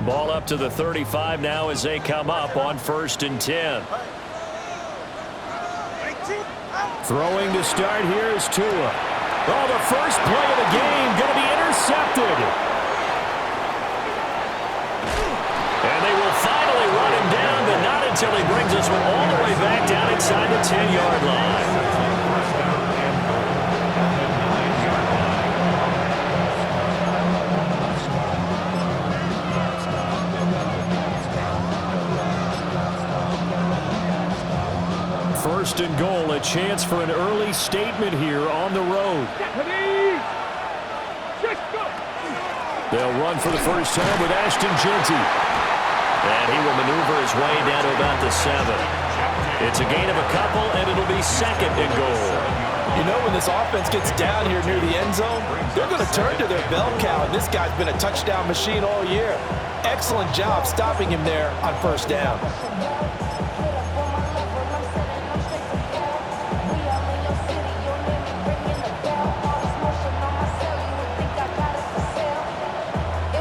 Ball up to the 35 now as they come up on 1st and 10. Throwing to start here is Tua. Oh, the first play of the game going to be intercepted. And they will finally run him down, but not until he brings this one all the way back down inside the 10-yard line. First and goal, a chance for an early statement here on the road. They'll run for the first time with Ashton Jeanty. And he will maneuver his way down to about the 7. It's a gain of a couple, and it'll be 2nd and goal. You know, when this offense gets down here near the end zone, they're going to turn to their bell cow, and this guy's been a touchdown machine all year. Excellent job stopping him there on 1st down.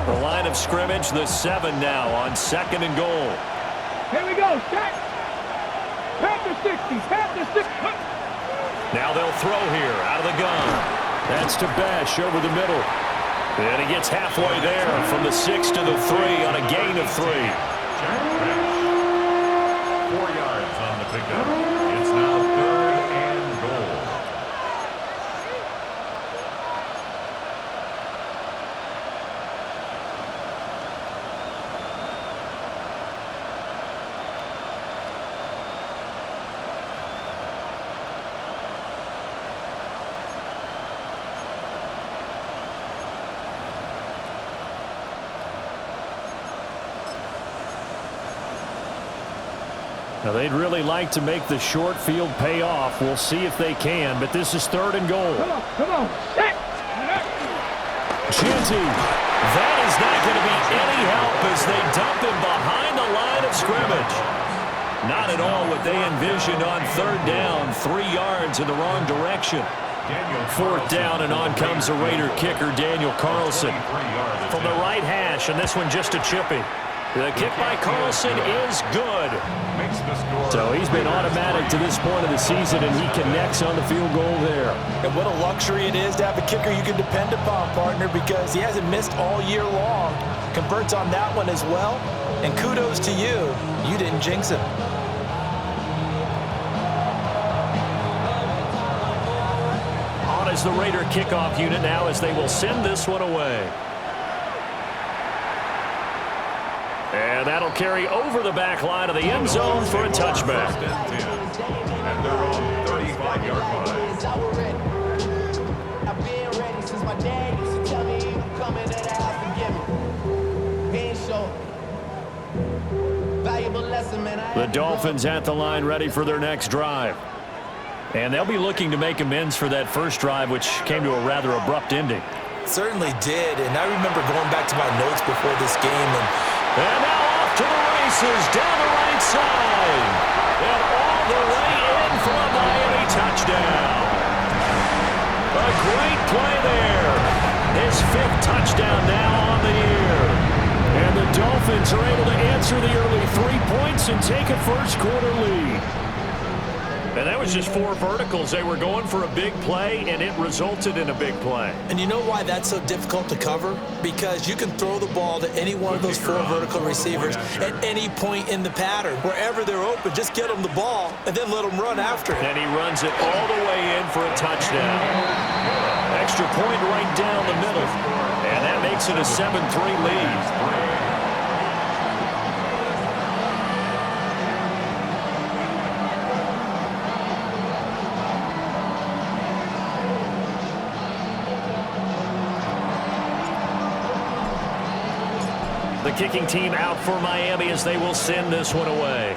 The line of scrimmage, the 7 now on 2nd and goal. Here we go, set. Panther 60, Panther 60. Now they'll throw here out of the gun. That's to Bash over the middle. And he gets halfway there from the 6 to the 3 on a gain of 3. 4 yards on the pickup. It's now 3rd and goal. Now, they'd really like to make the short field pay off. We'll see if they can, but this is 3rd and goal. Come on, set. Jeanty. That is not going to be any help as they dump him behind the line of scrimmage. Not at all what they envisioned on 3rd down. 3 yards in the wrong direction. 4th down, and on comes the Raider kicker, Daniel Carlson. From the right hash, and this one just a chippy. The kick by Carlson is good. So he's been automatic to this point of the season, and he connects on the field goal there. And what a luxury it is to have a kicker you can depend upon, partner, because he hasn't missed all year long. Converts on that one as well. And kudos to you. You didn't jinx him. On is the Raider kickoff unit now as they will send this one away. And that'll carry over the back line of the end zone for a touchback. And they're on 35-yard line. I've been ready since my dad used to tell me he would come into the house and give me. Being so valuable lesson, man. The Dolphins at the line ready for their next drive. And they'll be looking to make amends for that first drive, which came to a rather abrupt ending. Certainly did, and I remember going back to my notes before this game. And now off to the races down the right side. And all the way in for a Miami touchdown. A great play there. His 5th touchdown now on the year. And the Dolphins are able to answer the early 3 points and take a first-quarter lead. And that was just 4 verticals. They were going for a big play, and it resulted in a big play. And you know why that's so difficult to cover? Because you can throw the ball to any one of those 4 vertical receivers at any point in the pattern. Wherever they're open, just get them the ball and then let them run after it. And he runs it all the way in for a touchdown. Extra point right down the middle. And that makes it a 7-3 lead. The kicking team out for Miami as they will send this one away.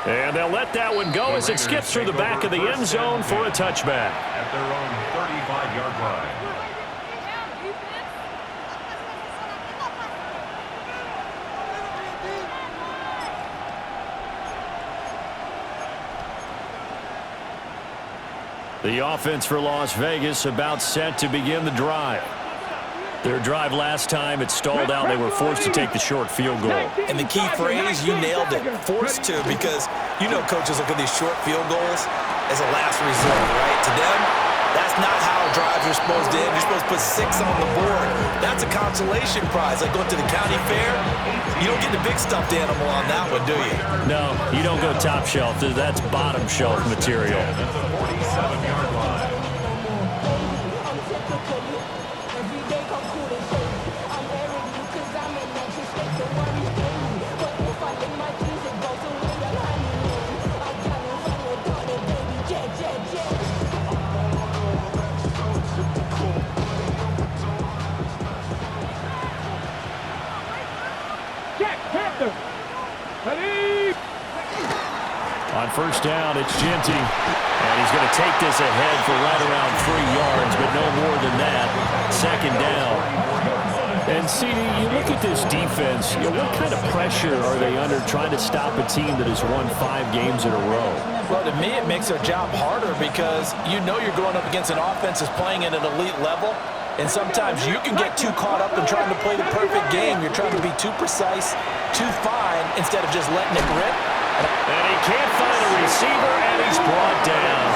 And they'll let that one go as it skips through the back of the end zone for a touchback. At their own 35-yard line. The offense for Las Vegas about set to begin the drive. Their drive last time, it stalled out. They were forced to take the short field goal. And the key phrase, you nailed it, forced to, because you know coaches look at these short field goals as a last resort, right? To them, that's not how drives are supposed to end. You're supposed to put 6 on the board. That's a consolation prize. Like going to the county fair, you don't get the big stuffed animal on that one, do you? No, you don't go top shelf. That's bottom shelf material. At the 47-yard line. On first down, it's Genty. And he's going to take this ahead for right around 3 yards, but no more than that. Second down. And, CD, you look at this defense, what kind of pressure are they under trying to stop a team that has won 5 games in a row? Well, to me, it makes their job harder because you know you're going up against an offense that's playing at an elite level. And sometimes you can get too caught up in trying to play the perfect game. You're trying to be too precise, too fine, instead of just letting it rip. And he can't find a receiver, and he's brought down.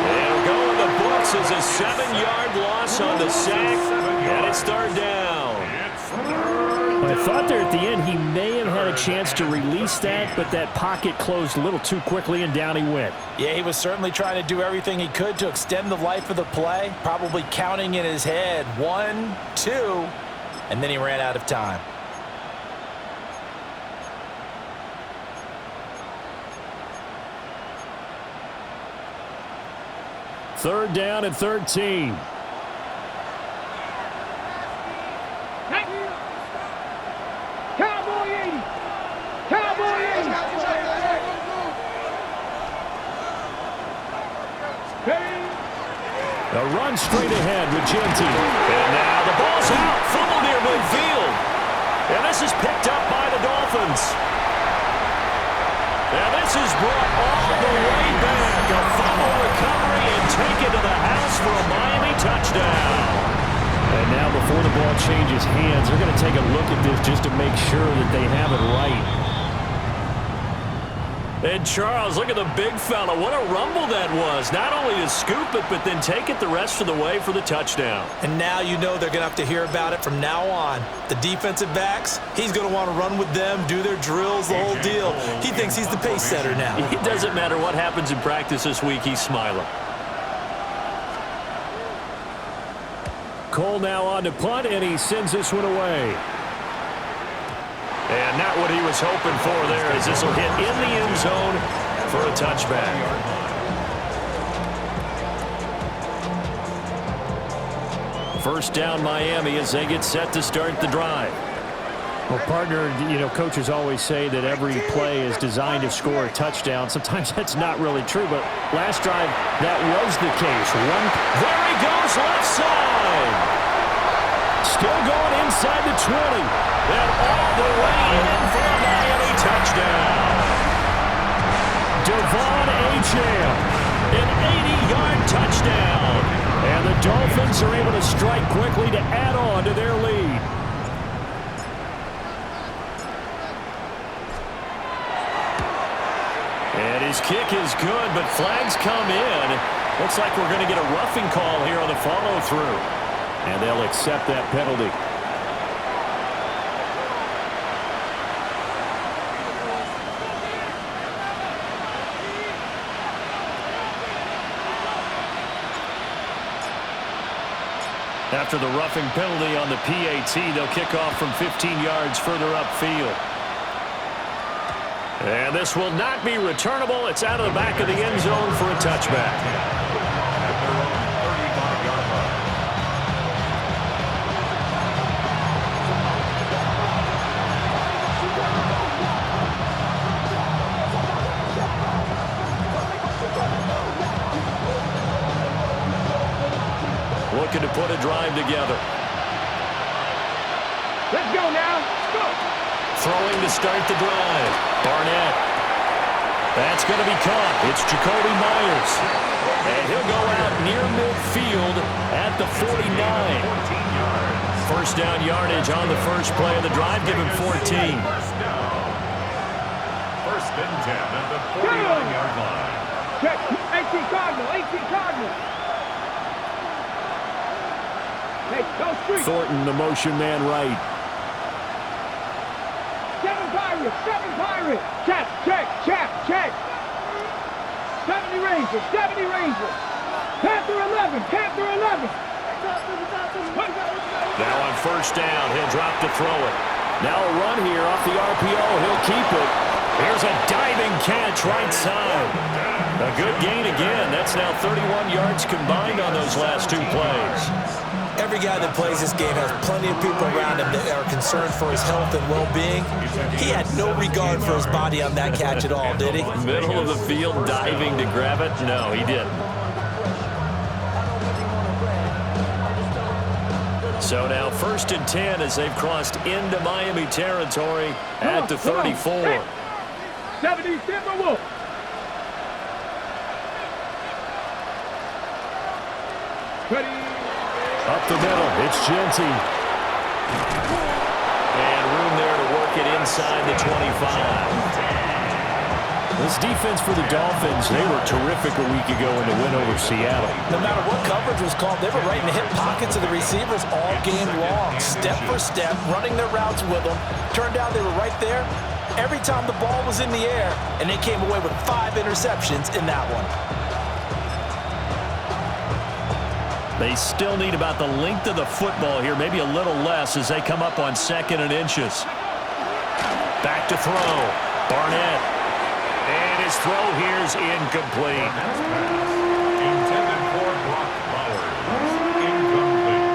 It'll go in the books as a 7-yard loss on the sack, and it's third down. I thought there at the end he may have had a chance to release that, but that pocket closed a little too quickly, and down he went. Yeah, he was certainly trying to do everything he could to extend the life of the play, probably counting in his head 1, 2, and then he ran out of time. Third down and 13. Cowboy 80. Cowboy 80. A run straight ahead with Genty. And now the ball's out. Fumble near midfield. And this is picked up by the Dolphins. Now this is brought all the way back. A fumble recovery and taken to the house for a Miami touchdown. And now before the ball changes hands, they're going to take a look at this just to make sure that they have it right. And Charles, look at the big fella. What a rumble that was. Not only to scoop it, but then take it the rest of the way for the touchdown. And now you know they're going to have to hear about it from now on. The defensive backs, he's going to want to run with them, do their drills, the whole deal. He thinks he's the pace setter now. It doesn't matter what happens in practice this week, he's smiling. Cole now on to punt, and he sends this one away. And not what he was hoping for there, as this will hit in the end zone for a touchback. First down Miami as they get set to start the drive. Well, partner, coaches always say that every play is designed to score a touchdown. Sometimes that's not really true, but last drive, that was the case. There he goes, left side. Still going inside the 20. And all the way in for a Miami touchdown. Devon Achane, an 80-yard touchdown. And the Dolphins are able to strike quickly to add on to their lead. And his kick is good, but flags come in. Looks like we're going to get a roughing call here on the follow-through. And they'll accept that penalty. After the roughing penalty on the PAT, they'll kick off from 15 yards further upfield. And this will not be returnable. It's out of the back of the end zone for a touchback. Looking to put a drive together. Let's go now. Let's go. Throwing to start the drive. Barnett. That's going to be caught. It's Jacoby Myers. And he'll go out near midfield at the 49. first down yardage on the first play of the drive. Give him 14. First down. First and 10 at the 49-yard line. Check. 18 Cardinal. 18 Cardinal. Hey, go street. Thornton, the motion man right. 7 Pirates. 7 Pirates. Check. Check. Check. Check. 70 Rangers. 70 Rangers. Panther 11. Panther 11. Now on first down, he'll drop to throw it. Now a run here off the RPO. He'll keep it. Here's a diving catch right side. A good gain again. That's now 31 yards combined on those last 2 plays. Every guy that plays this game has plenty of people around him that are concerned for his health and well-being. He had no regard for his body on that catch at all, did he? Middle of the field diving to grab it? No, he didn't. So now first and 10 as they've crossed into Miami territory at the 34. 70 Timberwolves. Ready. Up the middle, it's Genty. And room there to work it inside the 25. This defense for the Dolphins, they were terrific a week ago in the win over Seattle. No matter what coverage was called, they were right in the hip pockets of the receivers all game long, step for step, running their routes with them. Turned out they were right there every time the ball was in the air, and they came away with 5 interceptions in that one. They still need about the length of the football here, maybe a little less as they come up on 2nd and inches. Back to throw. Barnett. And his throw here is incomplete. Intended for Brock Bowers. Incomplete.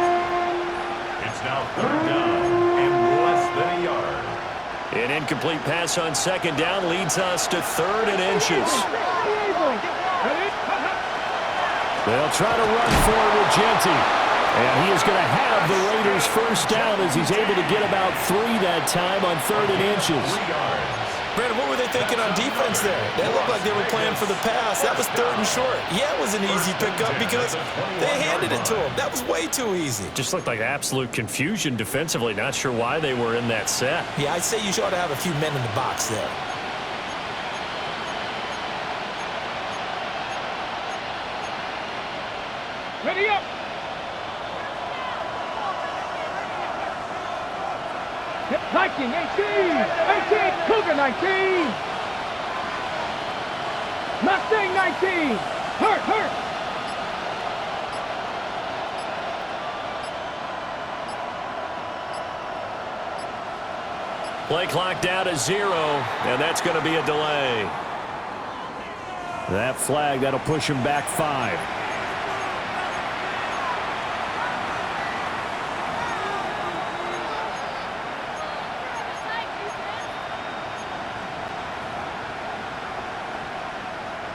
It's now 3rd down and less than a yard. An incomplete pass on 2nd down leads us to 3rd and inches. They'll try to run for it with Genty. And he is going to have the Raiders first down as he's able to get about 3 that time on 3rd and inches. Brandon, what were they thinking on defense there? They looked like they were playing for the pass. That was 3rd and short. Yeah, it was an easy pickup because they handed it to him. That was way too easy. Just looked like absolute confusion defensively. Not sure why they were in that set. Yeah, I'd say you ought to have a few men in the box there. Ready up. Viking 18, Cougar 19, Mustang 19, hurt. Play clock down to 0, and that's going to be a delay. That flag, that'll push him back 5.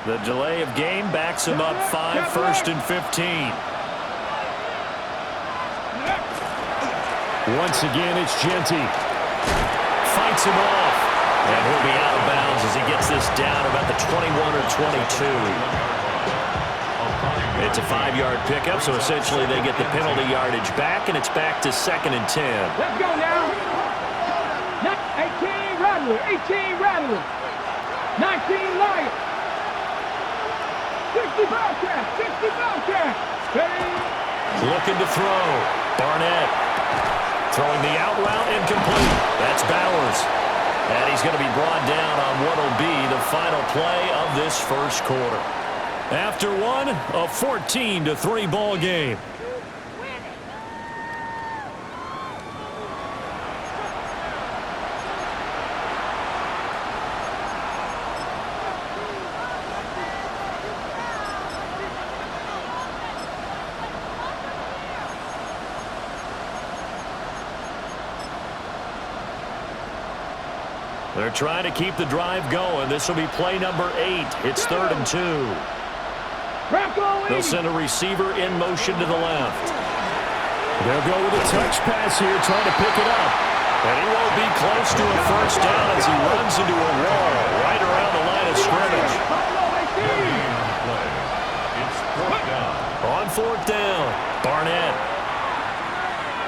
The delay of game backs him up 5, 1st and 15. Once again, it's Genty. Fights him off. And he'll be out of bounds as he gets this down about the 21 or 22. It's a 5-yard pickup, so essentially they get the penalty yardage back, and it's back to 2nd and 10. Let's go now. 18 Rattler, 18 Rattler, 19 Lion. 60 Bobcat, 60 Bobcat. Ready? Looking to throw. Barnett throwing the out route incomplete. That's Bowers. And he's going to be brought down on what will be the final play of this first quarter. After one, a 14-3 ball game. They're trying to keep the drive going. This will be play number 8. It's 3rd and 2. They'll send a receiver in motion to the left. They'll go with a touch pass here, trying to pick it up. And he won't be close to a first down as he runs into a wall right around the line of scrimmage. On 4th down, Barnett.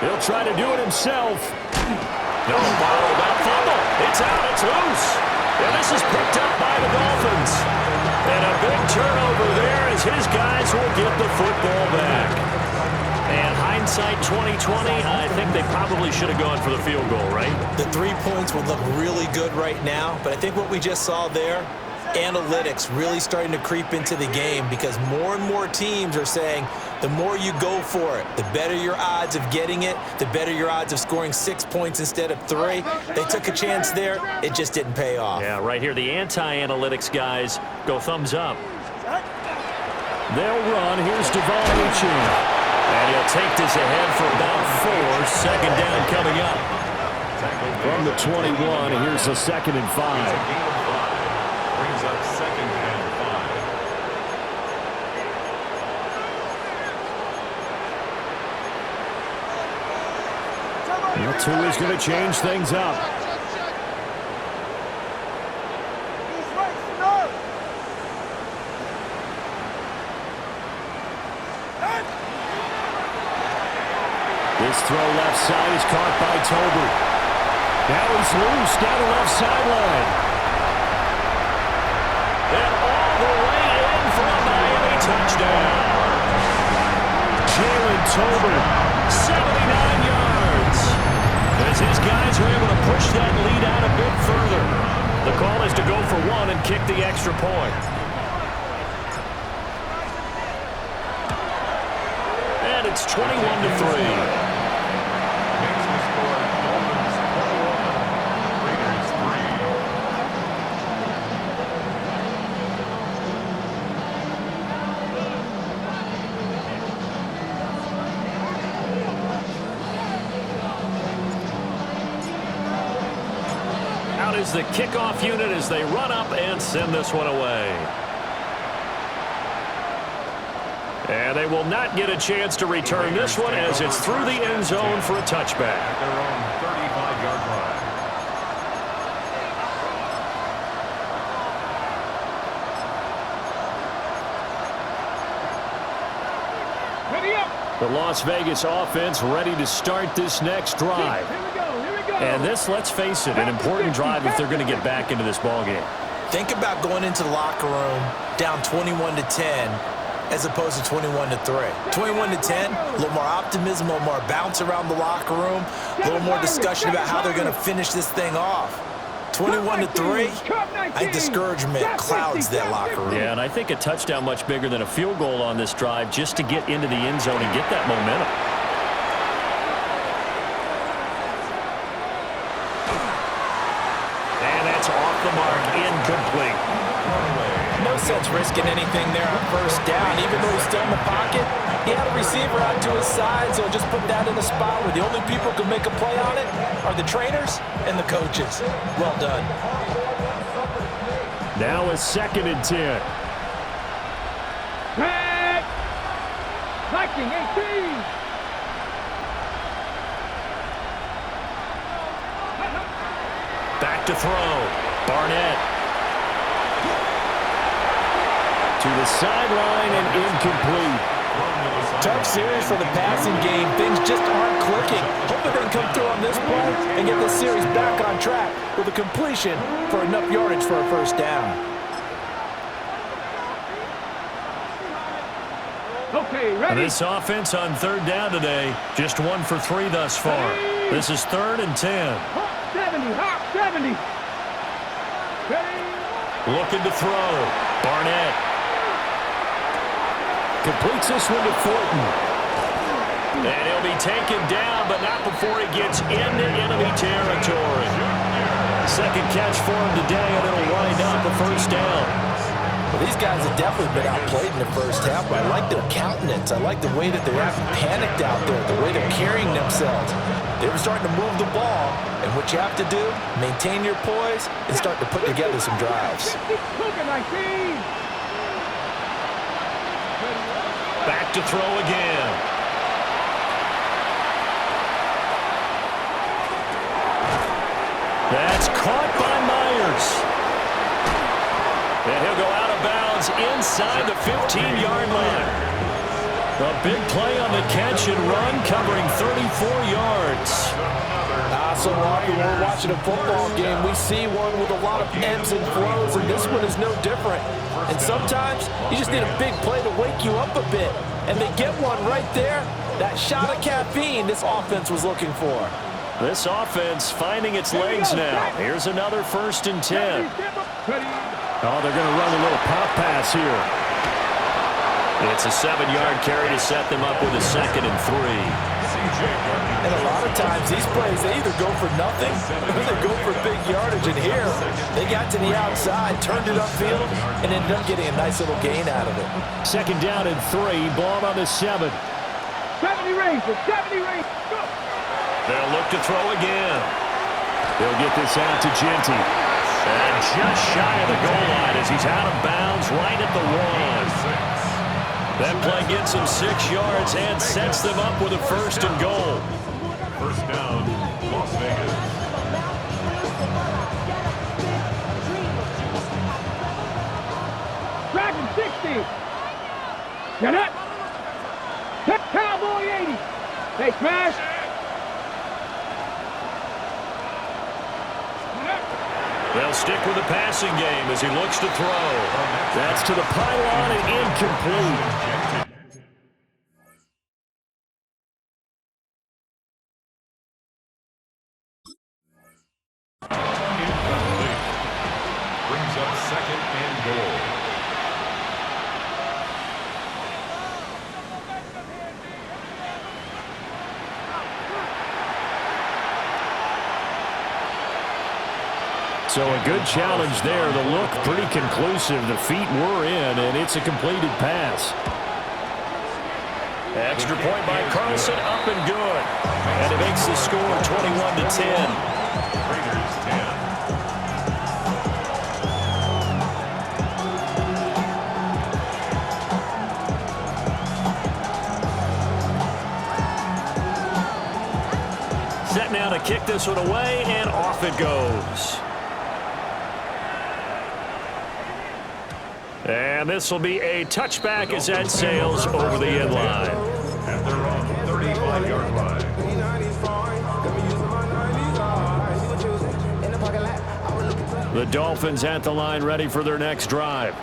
He'll try to do it himself. No, bottled that fumble. It's out. It's loose. And this is picked up by the Dolphins. And a big turnover there as his guys will get the football back. And hindsight 2020, I think they probably should have gone for the field goal, right? The 3 points would look really good right now, but I think what we just saw there, analytics really starting to creep into the game because more and more teams are saying the more you go for it, the better your odds of getting it, the better your odds of scoring 6 points instead of 3. They took a chance there. It just didn't pay off. Yeah, right here, the anti-analytics guys go thumbs up. They'll run. Here's Devon. And he'll take this ahead for about 4. Second down coming up. From the 21, here's a 2nd and 5. Brings up 2nd and 5. Well, Tua's going to change things up. This throw left side is caught by Tolbert. Now he's loose down the left sideline. And all the way in for a Miami touchdown. Jalen Tolbert, 79 yards. As his guys are able to push that lead out a bit further. The call is to go for 1 and kick the extra point. And it's 21-3. Is the kickoff unit as they run up and send this one away. And they will not get a chance to return this one as it's through the end zone for a touchback. At their own 35-yard line. Ready up. The Las Vegas offense ready to start this next drive. Here we go. Here we go. And this, let's face it, an important drive if they're going to get back into this ballgame. Think about going into the locker room down 21-10 as opposed to 21-3. 21-10, a little more optimism, a little more bounce around the locker room, a little more discussion about how they're going to finish this thing off. 21-3, I think discouragement clouds that locker room. Yeah, and I think a touchdown much bigger than a field goal on this drive just to get into the end zone and get that momentum. Off the mark, incomplete. No sense risking anything there on first down. Even though he's still in the pocket, he had a receiver out to his side, so just put that in a spot where the only people who can make a play on it are the trainers and the coaches. Well done. Now a 2nd and 10. Tag. Viking 18. Back to throw. Barnett. To the sideline and incomplete. Tough series for the passing game. Things just aren't clicking. Hoping they can come through on this play and get this series back on track with a completion for enough yardage for a first down. Okay, ready. This offense on 3rd down today, just 1 for 3 thus far. This is 3rd and 10. Hop 70, hop 70. Ready. Looking to throw. Barnett. Completes this one to Thornton. And he'll be taken down, but not before he gets into enemy territory. 2nd catch for him today, and it'll wind up a first down. Well, these guys have definitely been outplayed in the first half, but I like their countenance. I like the way that they're acting panicked out there, the way they're carrying themselves. They were starting to move the ball, and what you have to do, maintain your poise and start to put together some drives. Back to throw again. That's caught by Myers. And he'll go out of bounds inside the 15-yard line. A big play on the catch and run, covering 34 yards. So often when we're watching a football game, we see one with a lot of ebbs and flows, and this one is no different. And sometimes you just need a big play to wake you up a bit. And they get one right there. That shot of caffeine this offense was looking for. This offense finding its legs now. Here's another 1st and 10. Oh, they're going to run a little pop pass here. It's a 7-yard carry to set them up with a 2nd and 3. And a lot of times these plays, they either go for nothing or they go for big yardage. And here, they got to the outside, turned it upfield, and ended up getting a nice little gain out of it. 2nd down and 3, ball on the 7. 70 Rangers, 70 Rangers, go! They'll look to throw again. They'll get this out to Genty. And just shy of the goal line as he's out of bounds right at the 1. That play gets him 6 yards and sets them up with a 1st and goal. 1st down, Las Vegas. Dragon 60. Get it. Cowboy 80. They smash. They'll stick with the passing game as he looks to throw. That's to the pylon and incomplete. Incomplete. Brings up 2nd and goal. So a good challenge there. The look pretty conclusive. The feet were in, and it's a completed pass. Extra point by Carlson, up and good. And it makes the score 21-10. Raiders 10. Set now to kick this one away, and off it goes. And this will be a touchback as that sails over the end line. At their own 35-yard line. The Dolphins at the line ready for their next drive.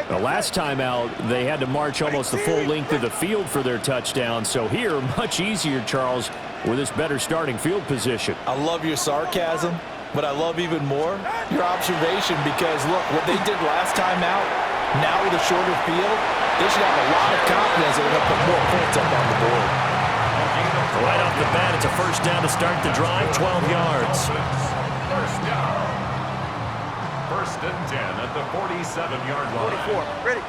The last time out, they had to march almost the full length of the field for their touchdown. So here, much easier, Charles, with this better starting field position. I love your sarcasm, but I love even more your observation because, look, what they did last time out, now with a shorter field, they should have a lot of confidence that they're going to put more points up on the board. Right off the bat, it's a 1st down to start the drive, 12 yards. 1st down. 1st and 10 at the 47-yard line. 44, ready.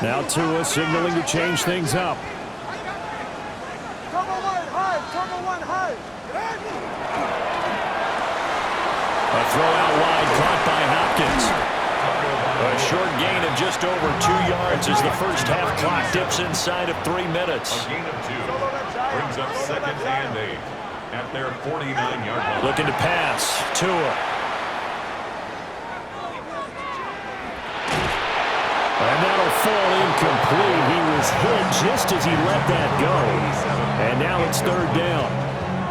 Now Tua signaling to change things up. Turbo 1 high, turbo 1 high. A throw out wide, caught by Hopkins. A short gain of just over 2 yards as the first half clock dips inside of 3 minutes. A gain of 2. Brings up 2nd and 8 at their 49-yard line. Looking to pass. Tua. And that'll fall incomplete. He was hit just as he let that go. And now it's 3rd down.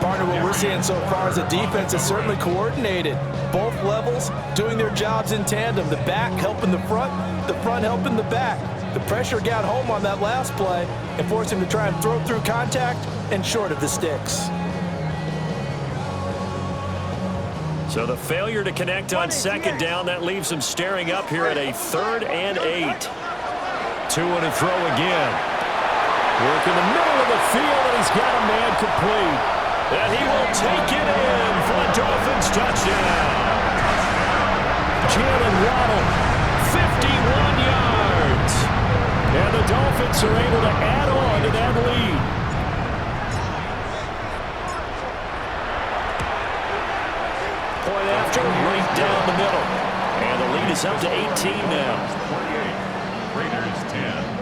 Partner, what we're seeing so far is the defense is certainly coordinated. Both levels doing their jobs in tandem. The back helping the front helping the back. The pressure got home on that last play and forced him to try and throw through contact and short of the sticks. So the failure to connect on 2nd down, that leaves him staring up here at a 3rd and 8. Tua to throw again. Work in the middle of the field, and he's got a man complete. And he will take it in for a Dolphins touchdown. Jalen Waddle, 51 yards. And the Dolphins are able to add on to that lead. Point after, right down the middle. And the lead is up to 18 now. 48. Raiders 10.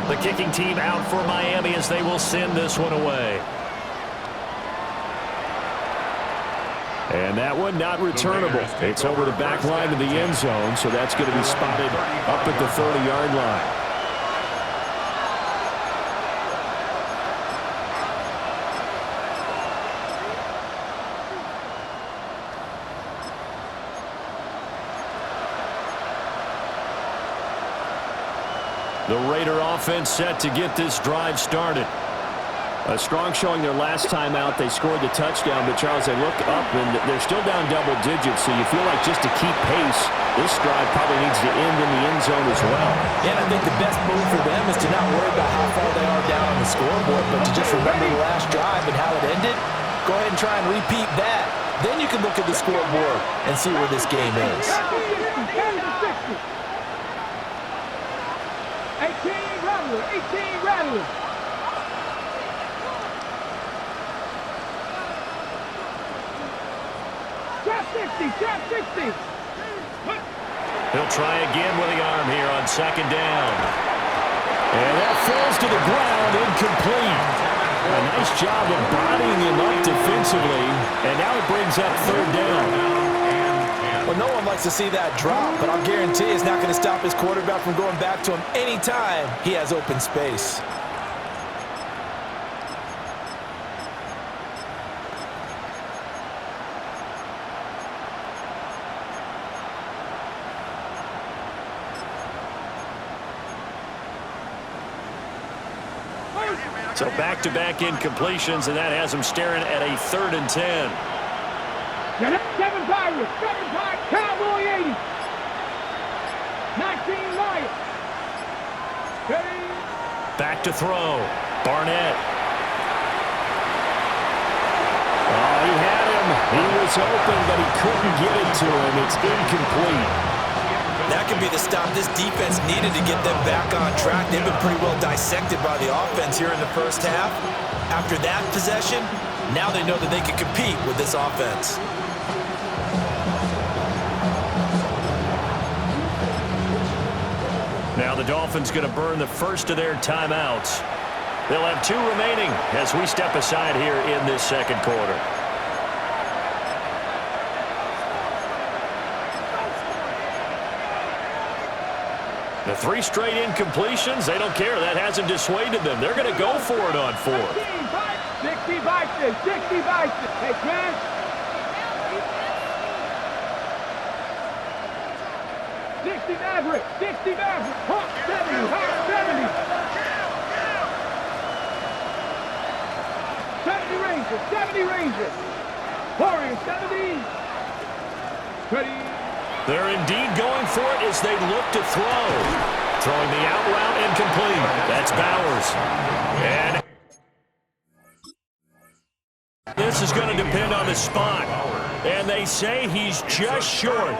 The kicking team out for Miami as they will send this one away. And that one not returnable. It's over the back line of the end zone, so that's going to be spotted up at the 30-yard line. The Raider offense set to get this drive started. A strong showing their last time out. They scored the touchdown, but Charles, they look up and they're still down double digits, so you feel like just to keep pace, this drive probably needs to end in the end zone as well. And I think the best move for them is to not worry about how far they are down on the scoreboard, but to just remember the last drive and how it ended. Go ahead and try and repeat that. Then you can look at the scoreboard and see where this game is. 18 Rattler. Trap 60. He'll try again with the arm here on second down. And that falls to the ground, incomplete. A nice job of bodying him up defensively, and now it brings up third down. Well, no one likes to see that drop, but I'll guarantee it's not going to stop his quarterback from going back to him anytime he has open space. So back-to-back incompletions, and that has him staring at a 3rd and 10. Seven Pirates, Cowboy 80. 19 Lions. Back to throw. Barnett. Oh, he had him. He was open, but he couldn't get it to him. It's incomplete. That could be the stop this defense needed to get them back on track. They've been pretty well dissected by the offense here in the first half. After that possession, now they know that they can compete with this offense. Now the Dolphins going to burn the first of their timeouts. They'll have 2 remaining as we step aside here in this second quarter. The 3 straight incompletions, they don't care. That hasn't dissuaded them. They're going to go for it on 4th. 60 Bison. Hey, Trent. 60 Maverick. Hawk 70. 70 Rangers. Warriors 70. Ready. They're indeed going for it as they look to throw. Throwing the out route incomplete. That's Bowers. And this is going to depend on the spot. And they say he's just short.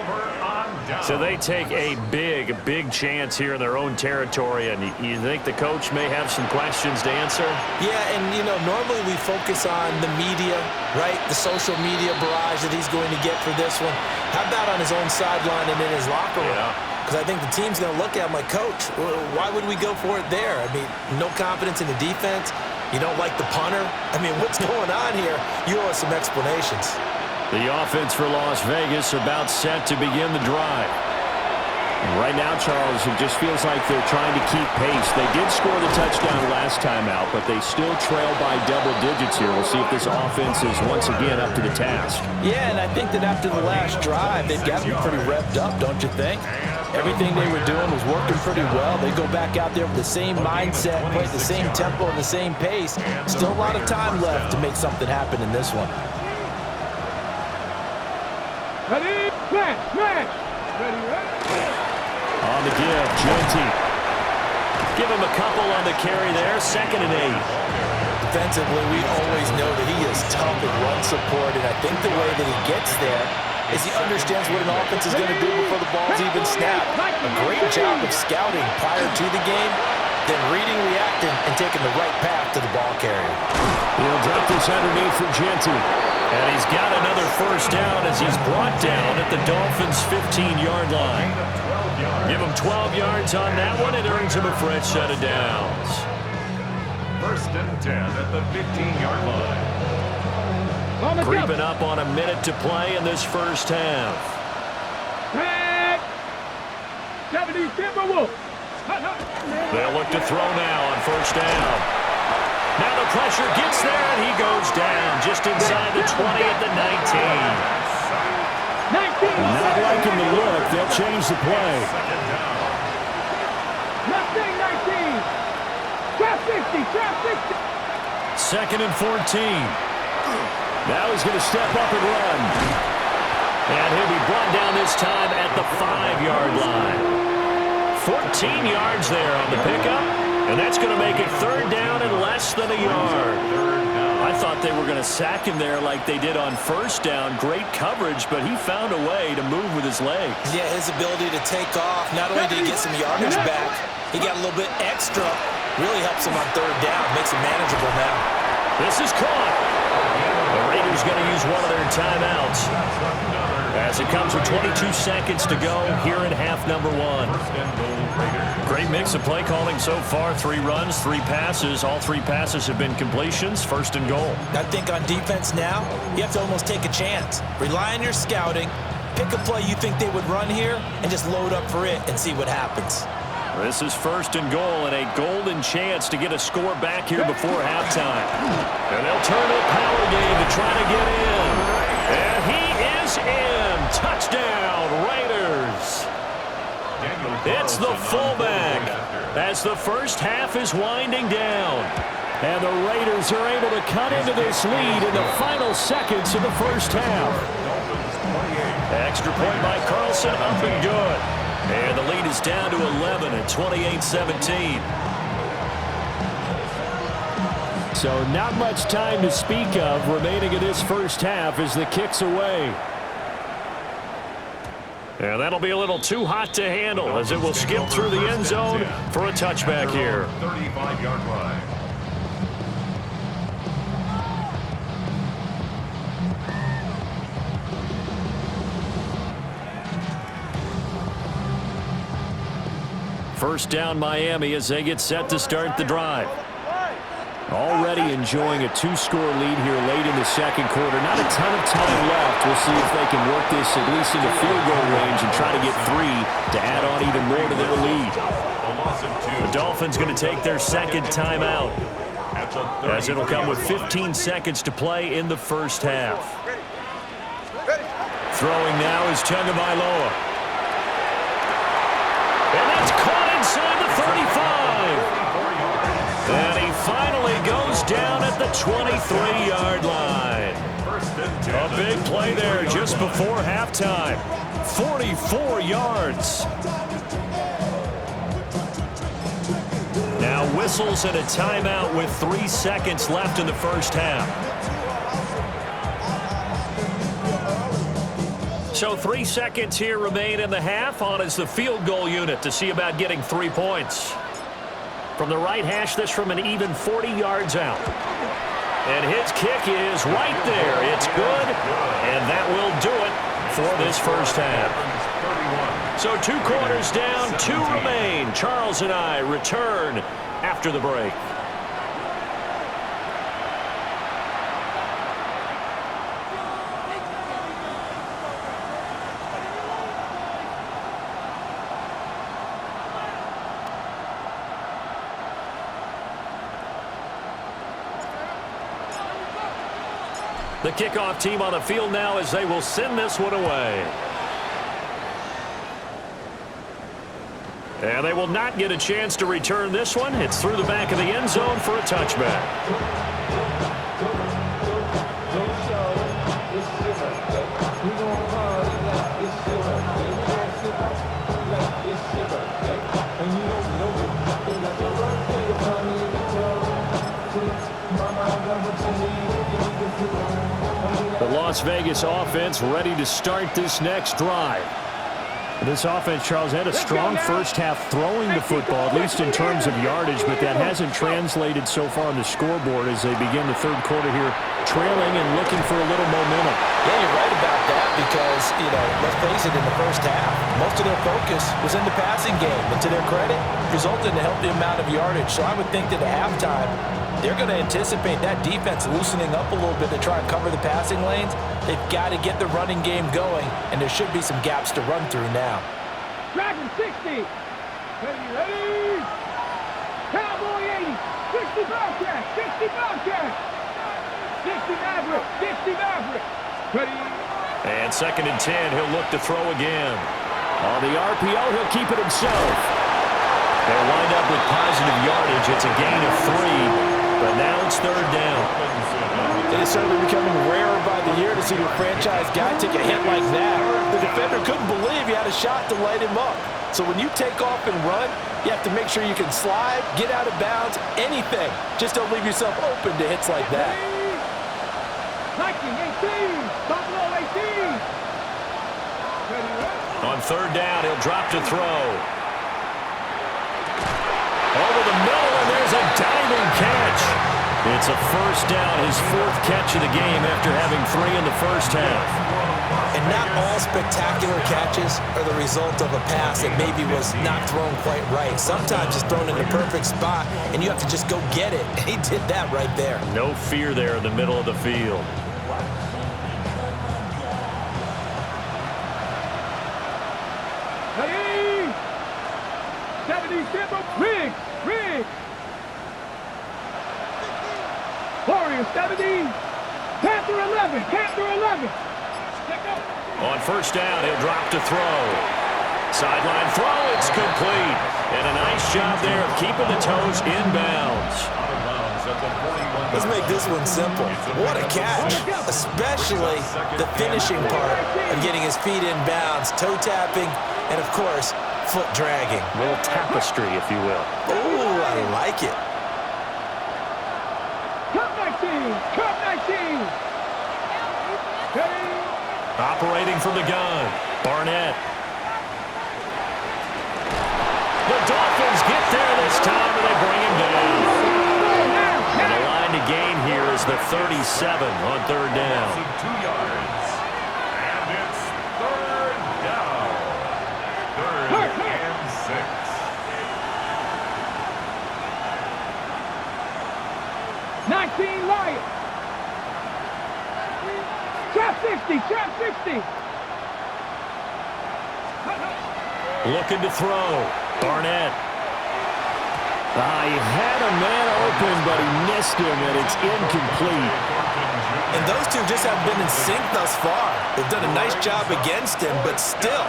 So they take a big chance here in their own territory. And you think the coach may have some questions to answer? Yeah, and, normally we focus on the media, right? The social media barrage that he's going to get for this one. How about on his own sideline and in his locker room? Because I think the team's going to look at him like, Coach, why would we go for it there? I mean, no confidence in the defense. You don't like the punter? I mean, what's going on here? You owe us some explanations. The offense for Las Vegas about set to begin the drive. Right now, Charles, it just feels like they're trying to keep pace. They did score the touchdown last time out, but they still trail by double digits here. We'll see if this offense is once again up to the task. Yeah, and I think that after the last drive, they've got to be pretty revved up, don't you think? Everything they were doing was working pretty well. They go back out there with the same mindset, play at the same tempo and the same pace. Still a lot of time left to make something happen in this one. Ready, smash. Ready. On the give, Genty. Give him a couple on the carry there, 2nd and 8. Defensively, we always know that he is tough in run support, and I think the way that he gets there is he understands what an offense is going to do before the ball's even snapped. A great job of scouting prior to the game, then reading, reacting, and taking the right path to the ball carrier. He'll drop this underneath for Genty. And he's got another first down as he's brought down at the Dolphins' 15-yard line. yards. Give him 12 yards on that one. It earns him a fresh set of downs. 1st and 10 at the 15-yard line. Creeping up on a minute to play in this first half. Tag. 70 Timberwolves. They'll look to throw now on 1st down. Now the pressure gets there, and he goes down just inside the 20 at the 19. 19. Not liking the look. They'll change the play. Nothing, 19. Trap 60, trap 60. 2nd and 14. Now he's going to step up and run. And he'll be brought down this time at the 5-yard line. 14 yards there on the pickup. And that's going to make it 3rd down and less than a yard. I thought they were going to sack him there like they did on 1st down. Great coverage, but he found a way to move with his legs. Yeah, his ability to take off, not only did he get some yardage back, he got a little bit extra. Really helps him on 3rd down, makes it manageable now. This is caught. The Raiders going to use one of their timeouts as it comes with 22 seconds to go here in half number 1. Great mix of play calling so far. 3 runs, 3 passes. All 3 passes have been completions. 1st and goal. I think on defense now, you have to almost take a chance. Rely on your scouting. Pick a play you think they would run here and just load up for it and see what happens. This is 1st and goal and a golden chance to get a score back here before halftime. And they'll turn a power game to try to get in. And he is in. Touchdown, Raiders. It's the fullback as the first half is winding down. And the Raiders are able to cut into this lead in the final seconds of the first half. Extra point by Carlson, up and good. And the lead is down to 11 at 28-17. So not much time to speak of remaining in this first half as the kick's away. And that'll be a little too hot to handle as it will skip through the end zone for a touchback here. 35-yard line. First down Miami as they get set to start the drive. Already enjoying a 2-score lead here late in the second quarter. Not a ton of time left. We'll see if they can work this at least into field goal range and try to get 3 to add on even more to their lead. The Dolphins going to take their 2nd timeout as it'll come with 15 seconds to play in the first half. Throwing now is Tagovailoa. And that's caught inside the 35. And he finally goes down at the 23-yard line. A big play there just before halftime. 44 yards. Now whistles and a timeout with 3 seconds left in the first half. So 3 seconds here remain in the half. On is the field goal unit to see about getting 3 points. From the right hash, this from an even 40 yards out. And his kick is right there. It's good, and that will do it for this first half. So 2 quarters down, 2 remain. Charles and I return after the break. The kickoff team on the field now as they will send this one away. And they will not get a chance to return this one. It's through the back of the end zone for a touchback. The Las Vegas offense ready to start this next drive. This offense, Charles, had a strong first half throwing the football, at least in terms of yardage, but that hasn't translated so far on the scoreboard as they begin the third quarter here, trailing and looking for a little momentum. Yeah, you're right about that. because, let's face it, in the first half, most of their focus was in the passing game. And to their credit, resulted in a healthy amount of yardage. So I would think that at halftime, they're going to anticipate that defense loosening up a little bit to try and cover the passing lanes. They've got to get the running game going, and there should be some gaps to run through now. Dragon 60. Ready? Cowboy 80. 60 Bobcat. 60 Bobcat. 60 Maverick. 60 Maverick. Ready? And 2nd and 10, he'll look to throw again. On the RPO, he'll keep it himself. They'll wind up with positive yardage. It's a gain of 3, but now it's 3rd down. It is certainly becoming rarer by the year to see your franchise guy take a hit like that. The defender couldn't believe he had a shot to light him up. So when you take off and run, you have to make sure you can slide, get out of bounds, anything. Just don't leave yourself open to hits like that. 19, 18. Buffalo 18. On 3rd down, he'll drop to throw. Over the middle, and there's a diving catch. It's a 1st down, his 4th catch of the game after having 3 in the first half. And not all spectacular catches are the result of a pass that maybe was not thrown quite right. Sometimes it's thrown in the perfect spot, and you have to just go get it. And he did that right there. No fear there in the middle of the field. Ready? 77. Riggs. Warriors 70. Panther 11. On 1st down, he'll drop to throw. Sideline throw, it's complete. And a nice job there of keeping the toes inbounds. Let's make this one simple. What a catch, especially the finishing part of getting his feet in bounds, toe tapping, and of course, foot dragging. A little tapestry, if you will. Ooh, I like it. Cup 19. Ready? Operating from the gun, Barnett. The Dolphins get there this time, and they bring him down. And the line to gain here is the 37 on 3rd down. 2 yards. And it's 3rd down. 3rd and 6. 19 Lions. Trap 60. Looking to throw, Barnett. He had a man open, but he missed him, and it's incomplete. And those two just haven't been in sync thus far. They've done a nice job against him, but still,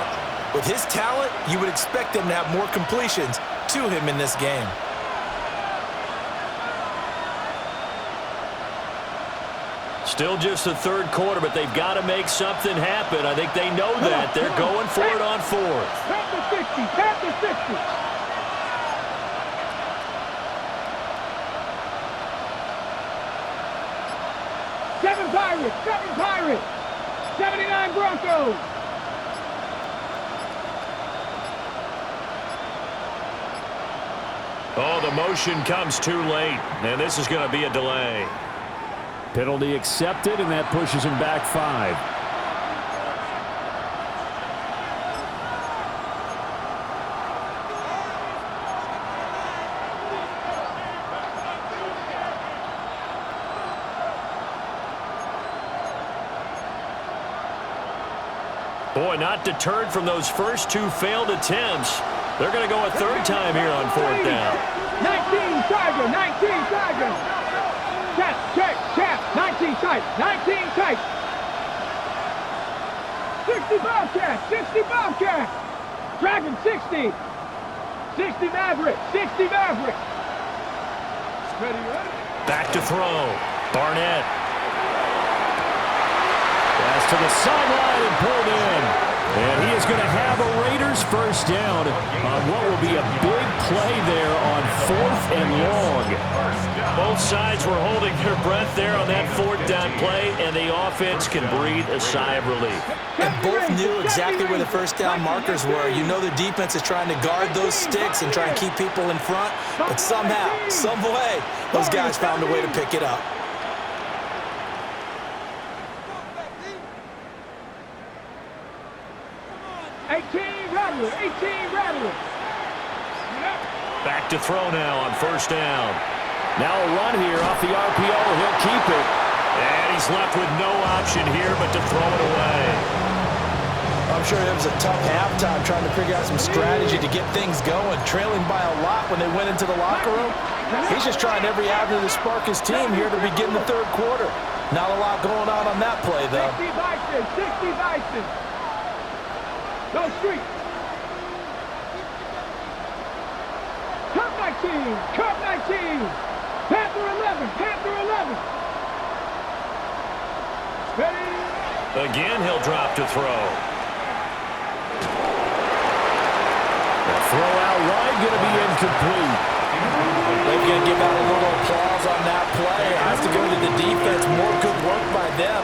with his talent, you would expect him to have more completions to him in this game. Still just the 3rd quarter, but they've got to make something happen. I think they know that. They're going for it on 4th. Panther 60. 7 Pirates. 79 Broncos. Oh, the motion comes too late, and this is going to be a delay. Penalty accepted, and that pushes him back 5. Boy, not deterred from those first 2 failed attempts. They're going to go a 3rd time here on 4th down. 19 Tiger. Check. 19 tight. 60 Bobcat. Dragon 60. 60 Maverick. Ready? Back to throw. Barnett. Pass to the sideline and pulled in. And he is going to have a Raiders 1st down on what will be a big play there on 4th and long. Both sides were holding their breath there on that 4th down play, and the offense can breathe a sigh of relief. And both knew exactly where the 1st down markers were. You know the defense is trying to guard those sticks and try and keep people in front, but somehow, some way, those guys found a way to pick it up. Rattler, 18 Rattler. Back to throw now on first down. Now a run here off the RPO. He'll keep it. And he's left with no option here but to throw it away. I'm sure it was a tough halftime trying to figure out some strategy to get things going. Trailing by a lot when they went into the locker room. He's just trying every avenue to spark his team here to begin the third quarter. Not a lot going on that play, though. 60 Bison. No street. Cup 19. Panther 11. Ready? Again, he'll drop to throw. The throw out wide going to be incomplete. They're going to give out a little applause on that play. It has to go to the defense. More good work by them.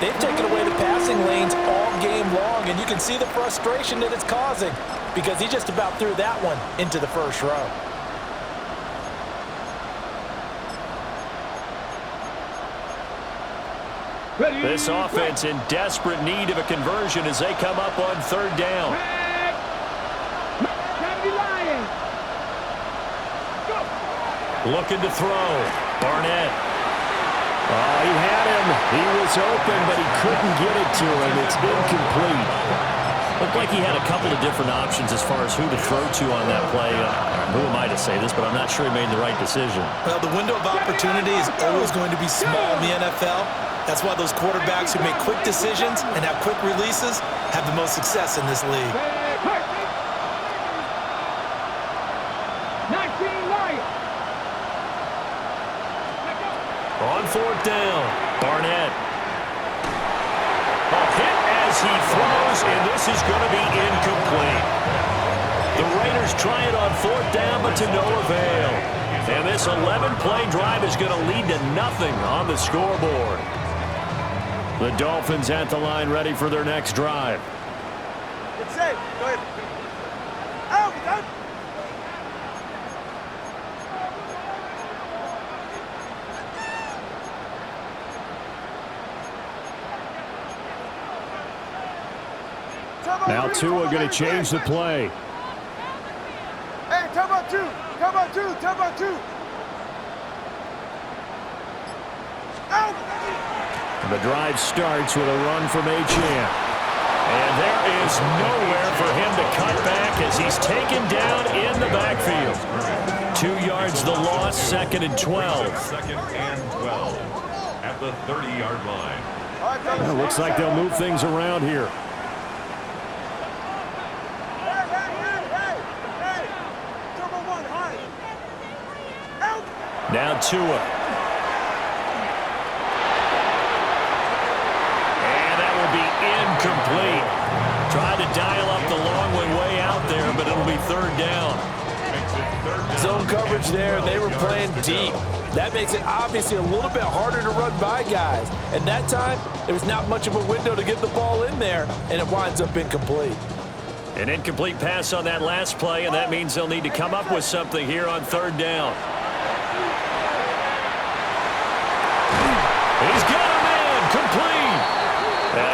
They've taken away the passing lanes all game long, and you can see the frustration that it's causing because he just about threw that one into the first row. This offense in desperate need of a conversion as they come up on third down. Looking to throw. Barnett. Oh, he had him. He was open, but he couldn't get it to him. It's incomplete. Looked like he had a couple of different options as far as who to throw to on that play. Who am I to say this, but I'm not sure he made the right decision. Well, the window of opportunity is always going to be small in the NFL. That's why those quarterbacks who make quick decisions and have quick releases have the most success in this league. 19 Lions. On fourth down, Barnett. A hit as he throws, and this is going to be incomplete. The Raiders try it on fourth down, but to no avail. And this 11-play drive is going to lead to nothing on the scoreboard. The Dolphins at the line ready for their next drive. It's safe. Go ahead. Out. Now Tua going to change the play. Hey, come on two. Out. The drive starts with a run from Achane. And there is nowhere for him to cut back as he's taken down in the backfield. 2 yards the loss, 2nd and 12. 2nd and 12 at the 30-yard line. Well, looks like they'll move things around here. Now Tua. And that will be incomplete. Tried to dial up the long way out there, but it'll be third down. Zone coverage there, and they were playing deep. That makes it obviously a little bit harder to run by guys. And that time, there was not much of a window to get the ball in there, and it winds up incomplete. An incomplete pass on that last play, and that means they'll need to come up with something here on third down. He's got a man complete.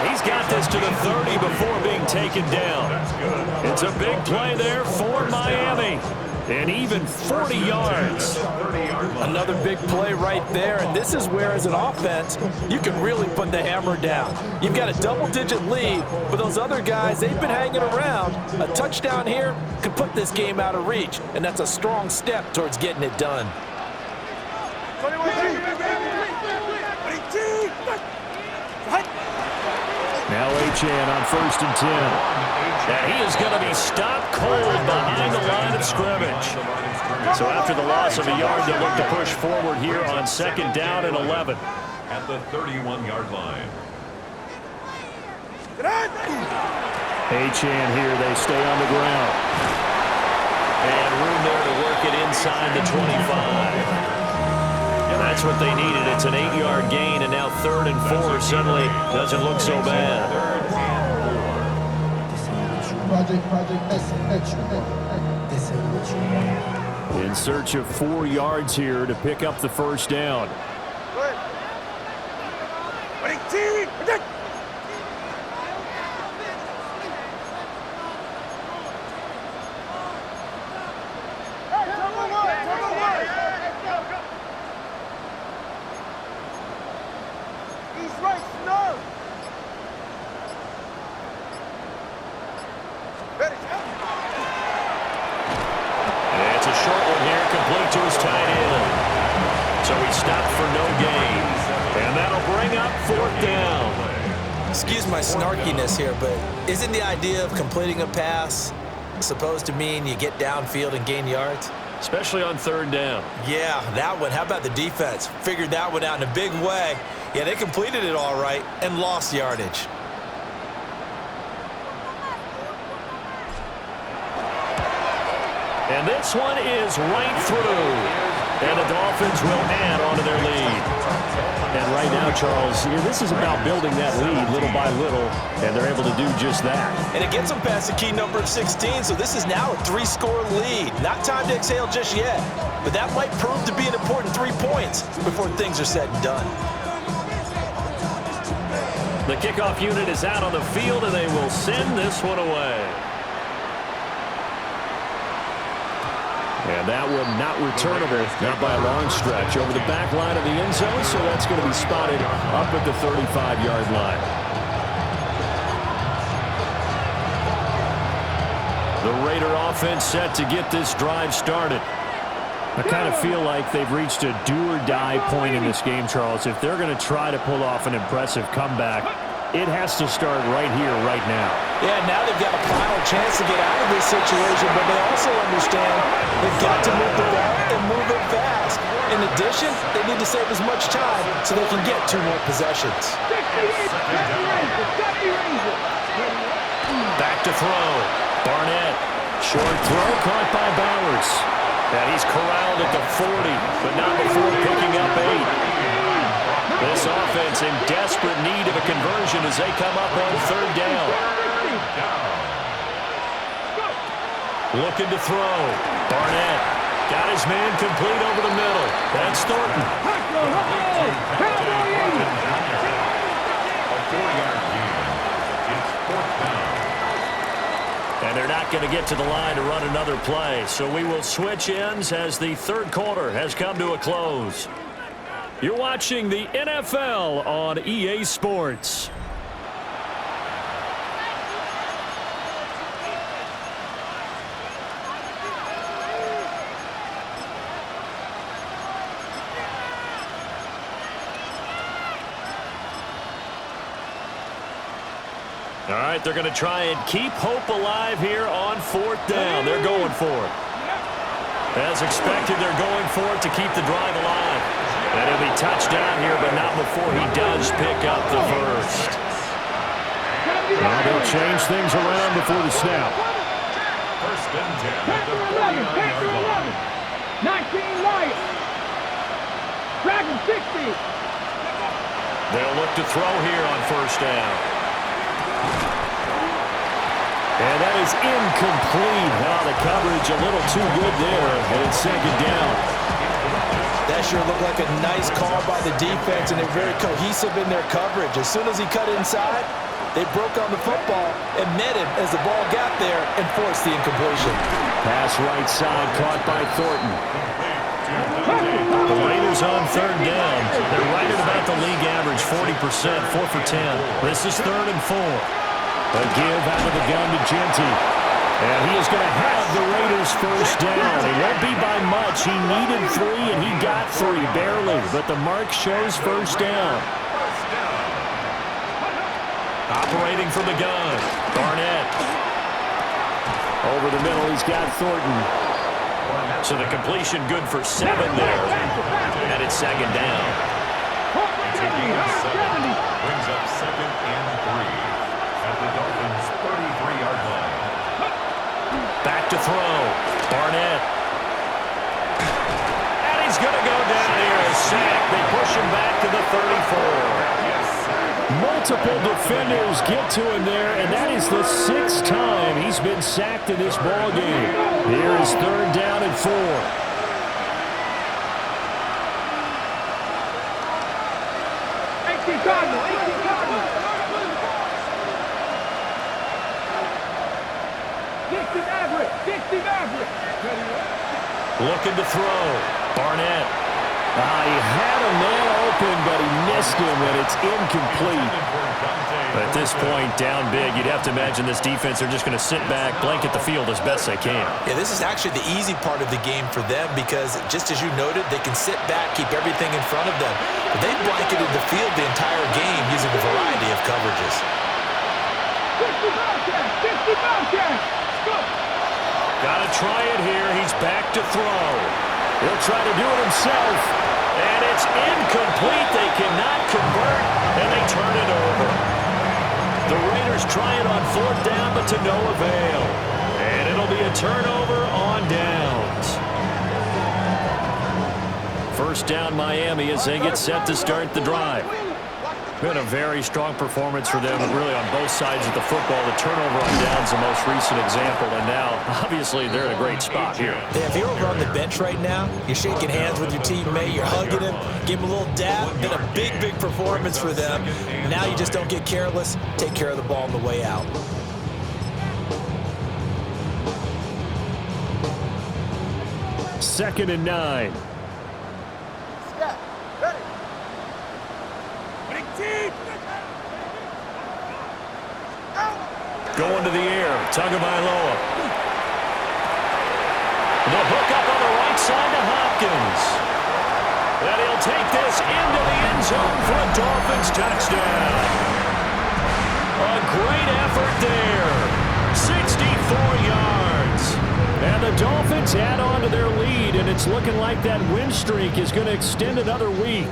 He's got this to the 30 before being taken down. It's a big play there for Miami. And even 40 yards. Another big play right there, and this is where, as an offense, you can really put the hammer down. You've got a double-digit lead, but those other guys, they've been hanging around. A touchdown here could put this game out of reach, and that's a strong step towards getting it done. Now Achane on 1st and 10. And he is going to be stopped cold behind the line of scrimmage. So after the loss of a yard, they'll look to push forward here on 2nd down and 11. At the 31-yard line. Achane here, they stay on the ground. And room there to work it inside the 25. And that's what they needed. It's an 8-yard gain, and now 3rd and 4 suddenly doesn't look so bad. In search of 4 yards here to pick up the first down. short one here, complete to his tight end. So he stopped for no gain. And that'll bring up 4th down. Excuse my snarkiness here, but isn't the idea of completing a pass supposed to mean you get downfield and gain yards? Especially on 3rd down. Yeah, that one. How about the defense? Figured that one out in a big way. Yeah, they completed it all right and lost yardage. And this one is right through. And the Dolphins will add on to their lead. And right now, Charles, this is about building that lead little by little, and they're able to do just that. And it gets them past the key number of 16, so this is now a 3-score lead. Not time to exhale just yet, but that might prove to be an important 3 points before things are said and done. The kickoff unit is out on the field, and they will send this one away. And that one not returnable, not by a long stretch, over the back line of the end zone, so that's going to be spotted up at the 35-yard line. The Raider offense set to get this drive started. I kind of feel like they've reached a do-or-die point in this game, Charles. If they're going to try to pull off an impressive comeback, it has to start right here, right now. Yeah, now they've got a final chance to get out of this situation, but they also understand they've got to move the ball and move it fast. In addition, they need to save as much time so they can get 2 more possessions. Back to throw. Barnett. Short throw caught by Bowers. And he's corralled at the 40, but not before picking up 8. This offense in desperate need of a conversion as they come up on 3rd down. Looking to throw. Barnett got his man complete over the middle. That's Thornton. A 4-yard gain. It's 4th down. And they're not going to get to the line to run another play. So we will switch ends as the 3rd quarter has come to a close. You're watching the NFL on EA Sports. All right, they're going to try and keep hope alive here on 4th down. They're going for it. As expected, they're going for it to keep the drive alive. And he'll be touched down here, but not before he does pick up the first. Well, they'll change things around before the snap. 1st and 10 at the 49-yard line. 19 Lions. Dragon 60. They'll look to throw here on 1st down. And that is incomplete. Now the coverage a little too good there, and it's 2nd down. That sure looked like a nice call by the defense, and they're very cohesive in their coverage. As soon as he cut inside, they broke on the football and met him as the ball got there and forced the incompletion. Pass right side caught by Thornton. The Raiders on 3rd down. They're right at about the league average, 40%, 4 for 10. This is 3rd and 4. A give out of the gun to Genty. And he is going to have the Raiders 1st down. It won't be by much. He needed 3, and he got 3, barely. But the mark shows 1st down. Operating from the gun. Barnett. Over the middle, he's got Thornton. So the completion good for 7 there. And it's 2nd down. Brings up 2nd and 3 at the Dolphins' 33-yard line. Back to throw. Barnett. And he's going to go down here. A sack. They push him back to the 34. Multiple defenders get to him there, and that is the 6th time he's been sacked in this ball game. Here is 3rd down and 4. Looking to throw. Barnett. He had a man open, but he missed him, and it's incomplete. At this point, down big, you'd have to imagine this defense are just going to sit back, blanket the field as best they can. Yeah, this is actually the easy part of the game for them because, just as you noted, they can sit back, keep everything in front of them. But they blanketed the field the entire game using a variety of coverages. 50 Bobcats! 50 Bobcats! Go! Got to try it here. He's back to throw. He'll try to do it himself. And it's incomplete. They cannot convert, and they turn it over. The Raiders try it on 4th down, but to no avail. And it'll be a turnover on downs. 1st down Miami as they get set to start the drive. Been a very strong performance for them, really on both sides of the football. The turnover on downs the most recent example, and now, obviously, they're in a great spot here. Yeah, if you're over on the bench right now, you're shaking hands with your teammate, you're hugging him, give him a little dab. Been a big, big performance for them. Now you just don't get careless. Take care of the ball on the way out. Second and 9. Going to the air, Tagovailoa. The hook up on the right side to Hopkins. And he'll take this into the end zone for a Dolphins touchdown. A great effort there. 64 yards. And the Dolphins add on to their lead, and it's looking like that win streak is going to extend another week.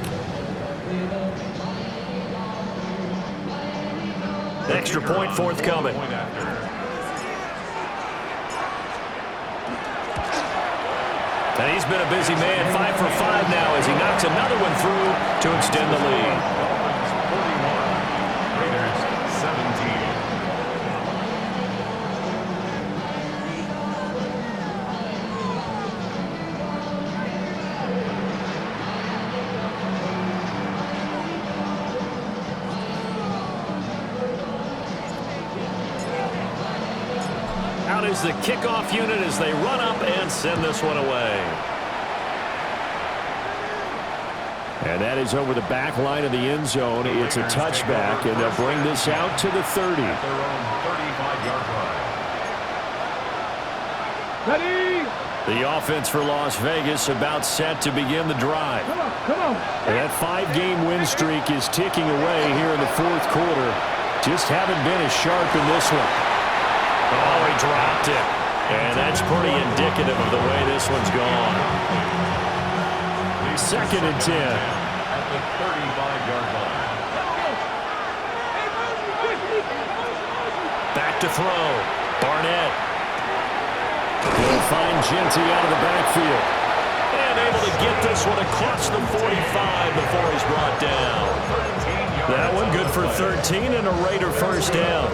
Extra point forthcoming. And he's been a busy man, 5 for 5 now as he knocks another one through to extend the lead. Raiders 17. Out is the kickoff unit as they run up and send this one away. And that is over the back line of the end zone. It's a touchback, and they'll bring this out to the 30. At their own 35-yard line. Ready? The offense for Las Vegas about set to begin the drive. Come on, come on. And that 5-game win streak is ticking away here in the 4th quarter. Just haven't been as sharp in this one. Oh, he dropped it. And that's pretty indicative of the way this one's gone. 2nd and 10. At the 35-yard line. Back to throw. Barnett. He'll find Genty out of the backfield. And able to get this one across the 45 before he's brought down. That one good for 13 and a Raider 1st down.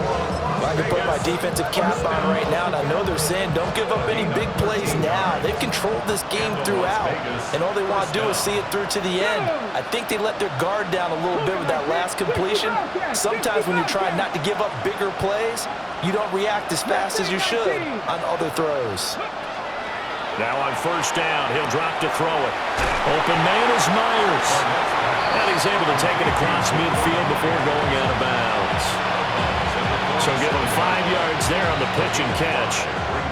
I can put my defensive cap on right now, and I know they're saying don't give up any big plays now. They've controlled this game throughout, and all they want to do is see it through to the end. I think they let their guard down a little bit with that last completion. Sometimes when you're trying not to give up bigger plays, you don't react as fast as you should on other throws. Now on 1st down, he'll drop to throw it. Open man is Myers. And he's able to take it across midfield before going out of bounds. So give him 5 yards there on the pitch and catch.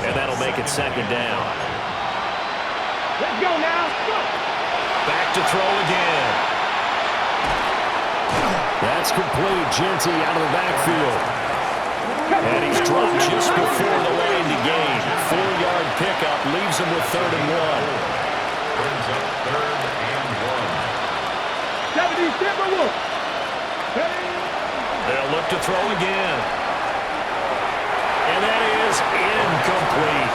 And that'll make it 2nd down. Let's go now. Go. Back to throw again. That's complete. Genty out of the backfield. And he's dropped just before the line to gain. 4-yard pickup leaves him with 3rd and 1. Brings up 3rd and 1. 70 Timberwolves. They'll look to throw again. And that is incomplete.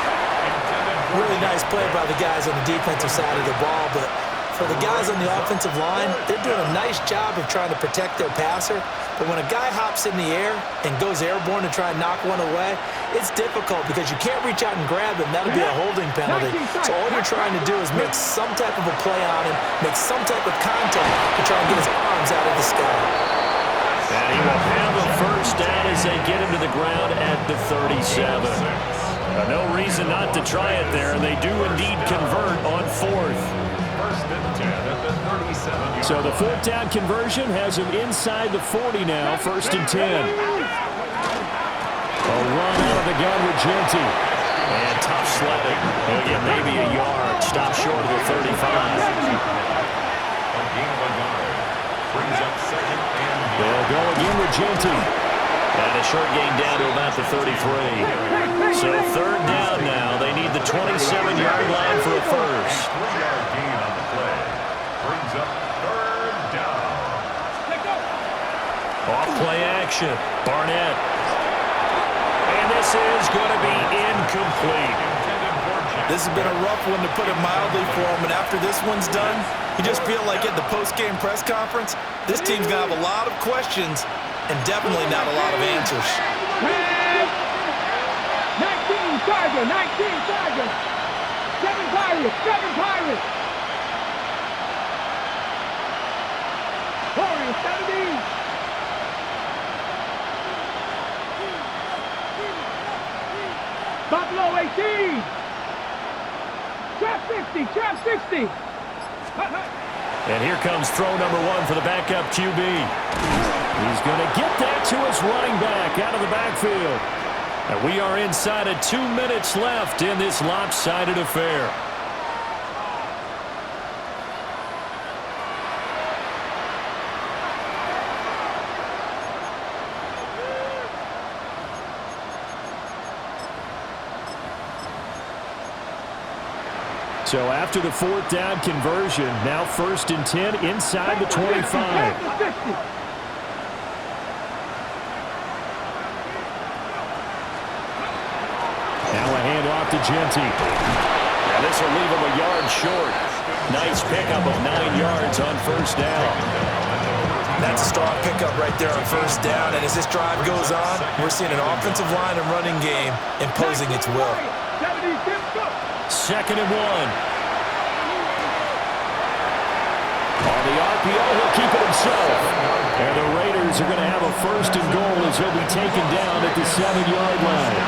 Really nice play by the guys on the defensive side of the ball, but for the guys on the offensive line, they're doing a nice job of trying to protect their passer. But when a guy hops in the air and goes airborne to try and knock one away, it's difficult because you can't reach out and grab him. That'll be a holding penalty. So all you're trying to do is make some type of a play on him, make some type of contact to try and get his arms out of the sky. And he will have a 1st down as they get him to the ground at the 37. No reason not to try it there, and they do indeed convert on 4th. First and 10 at the 37-yard So the fourth down conversion has him inside the 40 now, first and 10. A run out of the gun with Genty. And tough sledding. He'll get maybe a yard. Stop short of the 35. A gain of a yard. Brings up second and They'll go again with Genty. And a short gain down to about the 33. So third down now. They need the 27-yard line for a first. 3-yard gain on the play. Brings up third down. Off play action. Barnett. And this is going to be incomplete. This has been a rough one, to put it mildly, for him. And after this one's done, you just feel like at the post-game press conference, this team's going to have a lot of questions and definitely not a lot of answers. 19 Tiger, 19 Tiger. 7 Pirates, 7 Pirates. Warriors, 70. Buffalo 18. Trap 60, trap 60. And here comes throw number 1 for the backup QB. He's going to get that to his running back out of the backfield. And we are inside of 2 minutes left in this lopsided affair. So after the fourth down conversion, now first and 10 inside the 25. Now a handoff to Genty. And this will leave him a yard short. Nice pickup of 9 yards on first down. That's a strong pickup right there on first down. And as this drive goes on, we're seeing an offensive line and running game imposing its will. Second and 1. On the RPO, he'll keep it himself. And the Raiders are going to have a first and goal as he'll be taken down at the 7-yard line.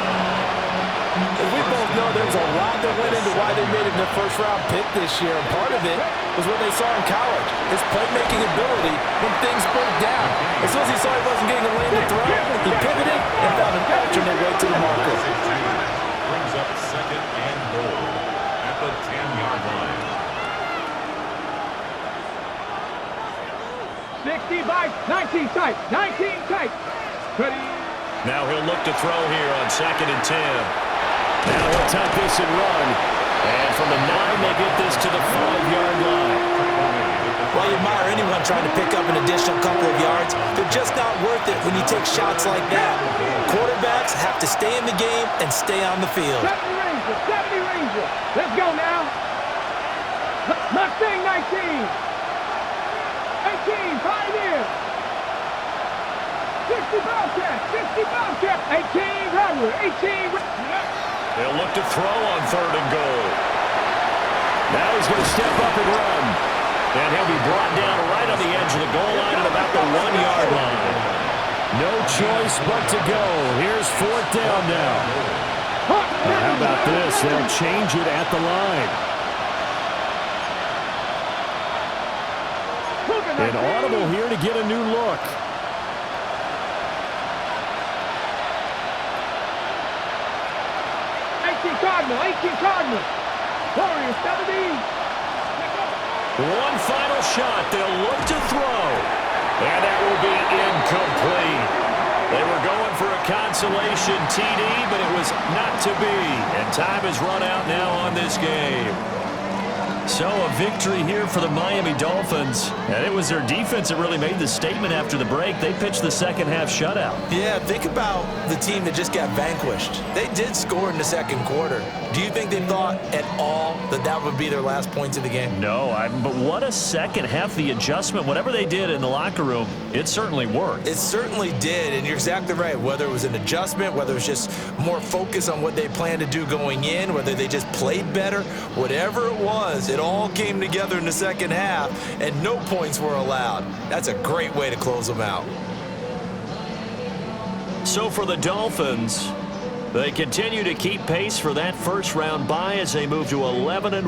We both know there's a lot that went into why they made him their first-round pick this year. And part of it was what they saw in college, his playmaking ability when things broke down. As soon as he saw he wasn't getting a lane to throw, he pivoted and found an alternate way to the marker. Brings up second and goal at the 10-yard line. 60 by 19 tight, 19 tight. Ready. Now he'll look to throw here on second and 10. Now he'll tuck this and run. And from the 9, they get this to the 5-yard line. While you admire anyone trying to pick up an additional couple of yards, they're just not worth it when you take shots like that. Quarterbacks have to stay in the game and stay on the field. 70 Ranger, 70 Ranger. Let's go now. Mustang 19. 18, Pioneer. 60 Bobcat, 60 Bobcat. 18, Rattler, 18. They'll look to throw on third and goal. Now he's going to step up and run. And he'll be brought down right on the edge of the goal line at about the 1-yard line. No choice but to go. Here's fourth down now. How about this? They'll change it at the line. An audible here to get a new look. Cardinal, 18 Cardinal. Warriors, 70. One final shot. They'll look to throw. And that will be incomplete. They were going for a consolation TD, but it was not to be. And time has run out now on this game. So a victory here for the Miami Dolphins. And it was their defense that really made the statement after the break. They pitched the second-half shutout. Yeah, think about the team that just got vanquished. They did score in the second quarter. Do you think they thought at all that that would be their last points of the game? No, but what a second half. The adjustment, whatever they did in the locker room, it certainly worked. It certainly did, and you're exactly right. Whether it was an adjustment, whether it was just more focus on what they planned to do going in, whether they just played better, whatever it was, it all came together in the second half, and no points were allowed. That's a great way to close them out. So for the Dolphins, they continue to keep pace for that first-round bye as they move to 11-1.